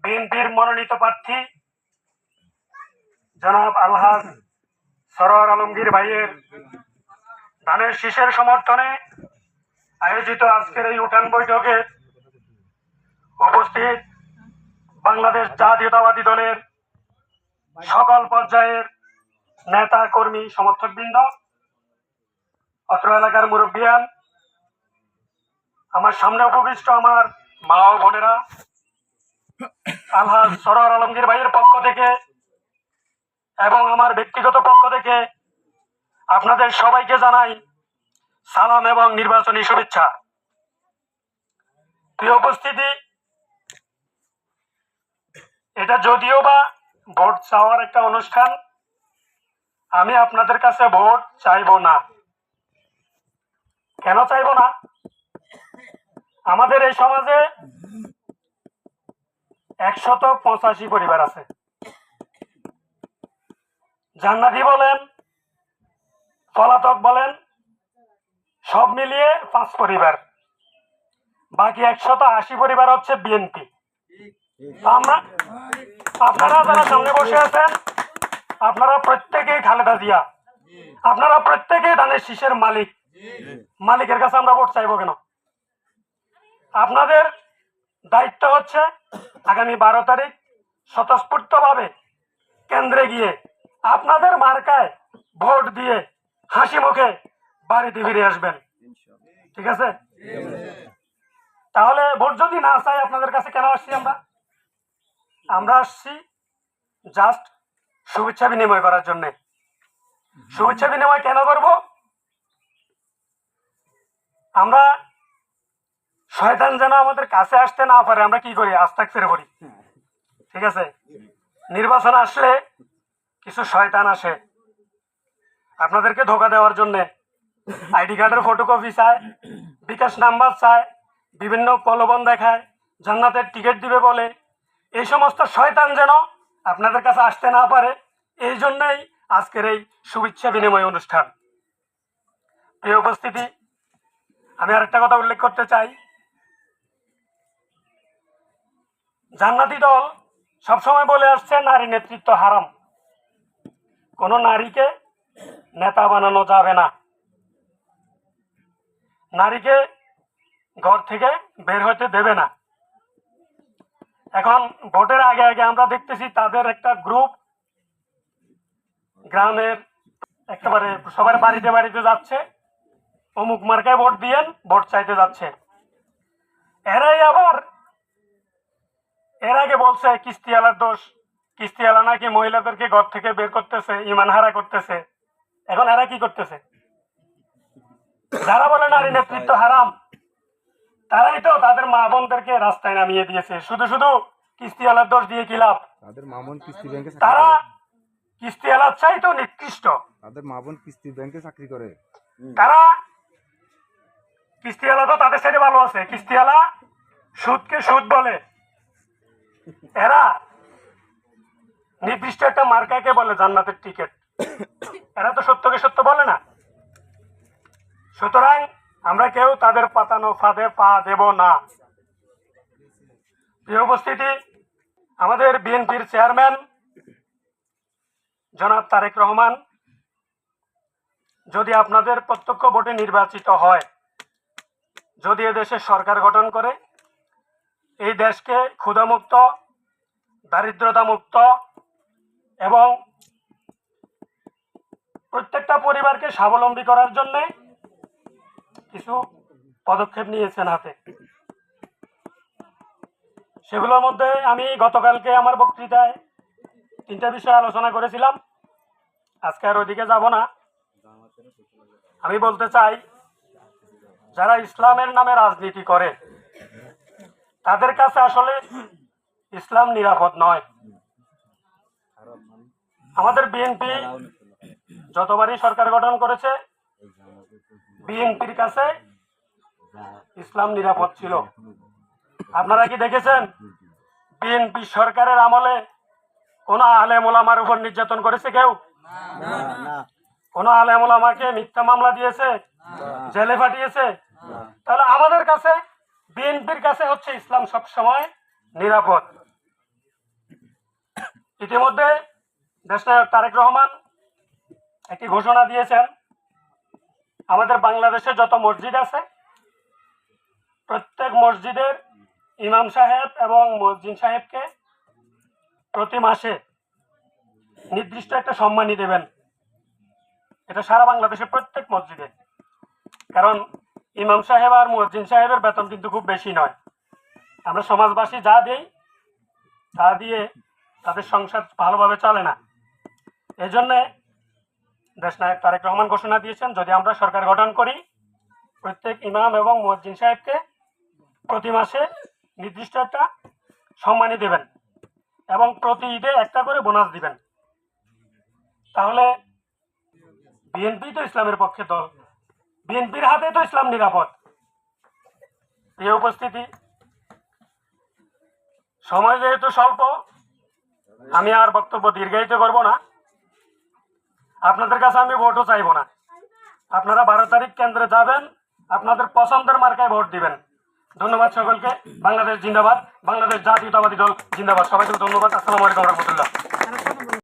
বিএনপির মনোনীত প্রার্থী জনাব আলহাজ সরোয়ার আলমগীর ভাইয়ের ধানের শীষের সমর্থনে আয়োজিত আজকের এই উঠান বৈঠকে উপস্থিত বাংলাদেশ জাতীয়তাবাদী দলের সকল পর্যায়ের নেতা কর্মী সমর্থকবৃন্দ, অত্র এলাকার মুরব্বিয়ান, আমার সামনে উপবিষ্ট আমার মা ও বোনেরা, আলহাজ সরোয়ার আলমগীর ভাইয়ের পক্ষ থেকে এবং আমার ব্যক্তিগত পক্ষ থেকে আপনাদের সবাইকে জানাই সালাম এবং নির্বাচনী শুভেচ্ছা। প্রিয় উপস্থিতি, এটা যদিও বা ভোট চাওয়ার একটা অনুষ্ঠান, আমি আপনাদের কাছে ভোট চাইবো না। কেন চাইবো না? আমাদের এই সমাজে 185 পরিবার আছে। জান্নাতি বলেন, পলাতক বলেন, সব মিলিয়ে 5 পরিবার, বাকি 180 পরিবার হচ্ছে বিএনপি। আপনারা যারা সামনে বসে আছেন, আপনারা প্রত্যেকেই খালেদা জিয়া, আপনারা প্রত্যেকেই ধানের শীষের মালিক। মালিকের কাছে আমরা ভোট চাইবো কেন? আপনাদের দায়িত্ব হচ্ছে আগামী 12 তারিখ স্বতঃস্ফূর্তভাবে কেন্দ্রে গিয়ে আপনাদের মার্কায় ভোট দিয়ে হাসি মুখে বাড়িতে ফিরে আসবেন। ঠিক আছে? তাহলে ভোট যদি না চাই, আপনাদের কাছে কেন আসছি? আমরা আসছি জাস্ট শুভেচ্ছা বিনিময় করার জন্য। শুভেচ্ছা বিনিময় কেন করব? আমরা শয়তান যেন আমাদের কাছে আসতে না পারে, আমরা কি করি? আস্তাগফির করি। ঠিক আছে? নির্বাচন আসলে কিছু শয়তান আসে আপনাদেরকে ধোঁকা দেওয়ার জন্য। আইডি কার্ডের ফটোকপি চায়, বিকাশ নাম্বার চায়, বিভিন্ন প্রলোভন দেখায়, জান্নাতের টিকিট দিবে বলে। এই সমস্ত শয়তান যেন আপনাদের কাছে আসতে না পারে, এই জন্যই আজকের এই শুভেচ্ছা বিনিময় অনুষ্ঠান। প্রিয় উপস্থিতি, আমি আরেকটা কথা উল্লেখ করতে চাই। জান্নাতি দল সবসময় বলে আসছে নারী নেতৃত্ব হারাম, কোনো নারীকে নেতা বানানো যাবে না, নারীকে ঘর থেকে বের হতে দেবে না। এখন ভোটের আগে আগে আমরা দেখতেছি তাদের একটা গ্রুপ গ্রামের একেবারে সবার বাড়িতে বাড়িতে যাচ্ছে, অমুক মার্কায় ভোট দিয়েন, ভোট চাইতে যাচ্ছে। এরাই আবার এর আগে বলছে কিস্তিওয়ালার দোষ, কিস্তিওয়ালা নাকি মহিলাদেরকে ঘর থেকে বের করতেছে, ইমান হারা করতেছে। এখন এরা কি করতেছে? যারা বলে নারী নেতৃত্ব হারাম, তারাই তো তাদের মা বোনদেরকে রাস্তায় নামিয়ে দিয়েছে। শুধু শুধু কিস্তিওয়ালার দোষ দিয়ে কি লাভ? তারা কিস্তিওয়ালার চাই তো নিকৃষ্ট, তাদের মা বোন কিস্তি ব্যাংকে চাকরি করে। তারা কিস্তিওয়ালা তো তাদের সাথে ভালো আছে। কিস্তিওয়ালা সুদকে সুদ বলে, এরা নির্দিষ্ট একটা মার্কাকে বলে জান্নাতের টিকিট। এরা তো সত্যকে সত্য বলে না। সুতরাং আমরা কেউ তাদের পাতানো ফাঁদে পা দেব না। প্রিয় উপস্থিতি, আমাদের বিএনপির চেয়ারম্যান জনাব তারেক রহমান যদি আপনাদের প্রত্যক্ষ ভোটে নির্বাচিত হয়, যদি এদেশে সরকার গঠন করে, এই দেশকে ক্ষুধামুক্ত, দারিদ্রতা মুক্ত এবং প্রত্যেকটা পরিবারকে স্বাবলম্বী করার জন্য কিছু পদক্ষেপ নিয়েছেন হাতে। সেগুলোর মধ্যে আমি গতকালকে আমার বক্তৃতায় 3টা বিষয় আলোচনা করেছিলাম, আজকে আর ওইদিকে যাব না। আমি বলতে চাই, যারা ইসলামের নামে রাজনীতি করে তাদের কাছে আসলে ইসলাম নিরাপদ নয়। আমাদের বিএনপি যতবারই সরকার গঠন করেছে, বিএনপির কাছে ইসলাম নিরাপদ ছিল। আপনারা কি দেখেছেন বিএনপি সরকারের আমলে কোন আলেম ওলামার উপর নির্যাতন করেছে কেউ? কোন আলেম ওলামাকে মিথ্যা মামলা দিয়েছে, জেলে পাঠিয়েছে? তাহলে আমাদের কাছে, বিএনপির কাছে হচ্ছে ইসলাম সবসময় নিরাপদ। ইতিমধ্যে দেশনায়ক তারেক রহমান একটি ঘোষণা দিয়েছেন, আমাদের বাংলাদেশে যত মসজিদ আছে প্রত্যেক মসজিদের ইমাম সাহেব এবং মুয়াজ্জিন সাহেবকে প্রতি মাসে নির্দিষ্ট একটা সম্মানী দেবেন। এটা সারা বাংলাদেশের প্রত্যেক মসজিদে। কারণ ইমাম সাহেব আর মুয়াজ্জিন সাহেবের বেতন কিন্তু খুব বেশি নয়। আমরা সমাজবাসী যা দেই তা দিয়ে তাদের সংসার ভালোভাবে চলে না। এই জন্যে দেশনায়ক তারেক রহমান ঘোষণা দিয়েছেন, যদি আমরা সরকার গঠন করি প্রত্যেক ইমাম এবং মুয়াজ্জিন সাহেবকে প্রতি মাসে নির্দিষ্ট একটা সম্মানী দেবেন এবং প্রতি ঈদে একটা করে বোনাস দিবেন। তাহলে বিএনপি তো ইসলামের পক্ষে দল, বিএনপির হাতে তো ইসলাম নিরাপদ। এই উপস্থিতি, সময় যেহেতু স্বল্প, আমি আর বক্তব্য দীর্ঘায়িত করব না। আপনাদের কাছে আমি ভোটও চাইব না। আপনারা 12 তারিখ কেন্দ্রে যাবেন, আপনাদের পছন্দের মার্কায় ভোট দিবেন। ধন্যবাদ সকলকে। বাংলাদেশ জিন্দাবাদ, বাংলাদেশ জাতীয়তাবাদী দল জিন্দাবাদ। সবাইকে ধন্যবাদ। আসসালামু আলাইকুম রহমতুল্লাহ।